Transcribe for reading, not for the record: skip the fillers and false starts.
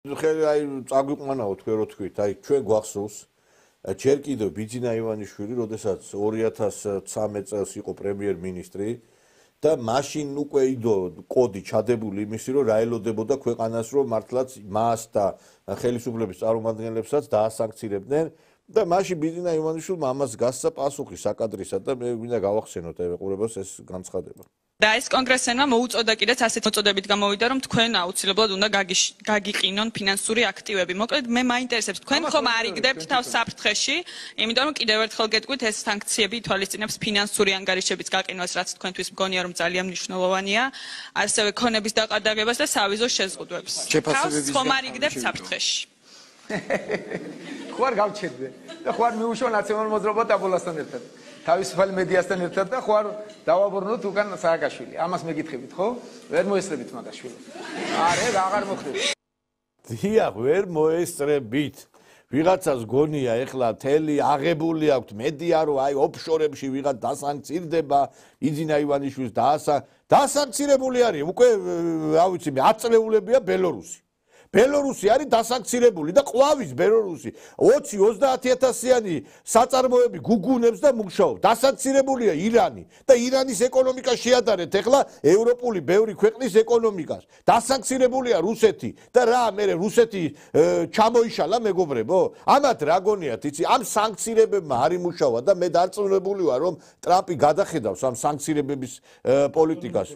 ხელი აი წაგვიყვანაო თქვენ რო თქვით, აი ჩვენ გვახსოვს ჯერ კიდევ ბიძინა ივანიშვილი, როდესაც 2013 წელს იყო პრემიერ-მინისტრი და მაშინ უკვე იდო კოდი ჩადებული იმისი, რომ რა ელოდებოდა ქვეყანას, რომ მართლაც მას და ხელისუფლების წარმომადგენლებსაც დაასანქცირებდნენ და მაშინ ბიძინა ივანიშვილმა ამას გასცა პასუხი საკადრისა და მე მინდა გავახსენოთ აი ყურებას ეს განცხადება. და ეს კონგრესმა მოუწოდა კიდეც ასეთ მოწოდებით გამოვიდა რომ თქვენ აუცილებლად უნდა გაგიყინონ ფინანსური აქტივები. მოკლედ მე მაინტერესებს თქვენ ხომ არ იგდებთ თავს საფრთხეში, იმიტომ რომ კიდევ ერთხელ გეტყვით ეს სანქციები ითვალისწინებს ფინანსური ანგარიშების გაყინვას, რაც თქვენთვის მგონია რომ ძალიან მნიშვნელოვანია, ასევე ქონების დაყადაღებას და სავიზოს შეზღუდვებს. თავს ხომ არ იგდებთ საფრთხეში. ხო არ გავჩერდე და ხო არ მიუშვა ნაციონალურ მოძრაობა ტაბულასთან ერთად. თავისუფალი მედიასთან ერთად და ხო არ დავაბრუნოთ უკან სააკაშვილი. ამას მეკითხებით, ხო? ვერ მოესწრებით მაგაშვილი. არა, აღარ მოხდება. დიახ, ვერ მოესწრებით. ვიღაცას გონია ეხლა თელი აღებული აქვს მედია, რომ აი ოფშორებში ვიღაც დასანქცირდება, ბიძინა ივანიშვილის დასანქცირებული არის. უკვე რა ვიცი, აწლეულებია ბელორუსი. ბელორუსი არის დასანქცირებული და ყვავის ბელორუსი 20-30,000-იანი საწარმოები გუგუნებს და მუშაობს. დასანქცირებულია ირანი და ირანის ეკონომიკა შეადარეთ ეხლა ევროპული ბევრი ქვეყნის ეკონომიკას. დასანქცირებულია რუსეთი და რა მე რუსეთი ჩამოიშალა მეგობრებო? ამათ რა გონიათ, იცი? ამ სანქცირებებმა არ იმუშავა და მე დარწმუნებული ვარ რომ ტრამპი გადახედავს ამ სანქცირებების პოლიტიკას.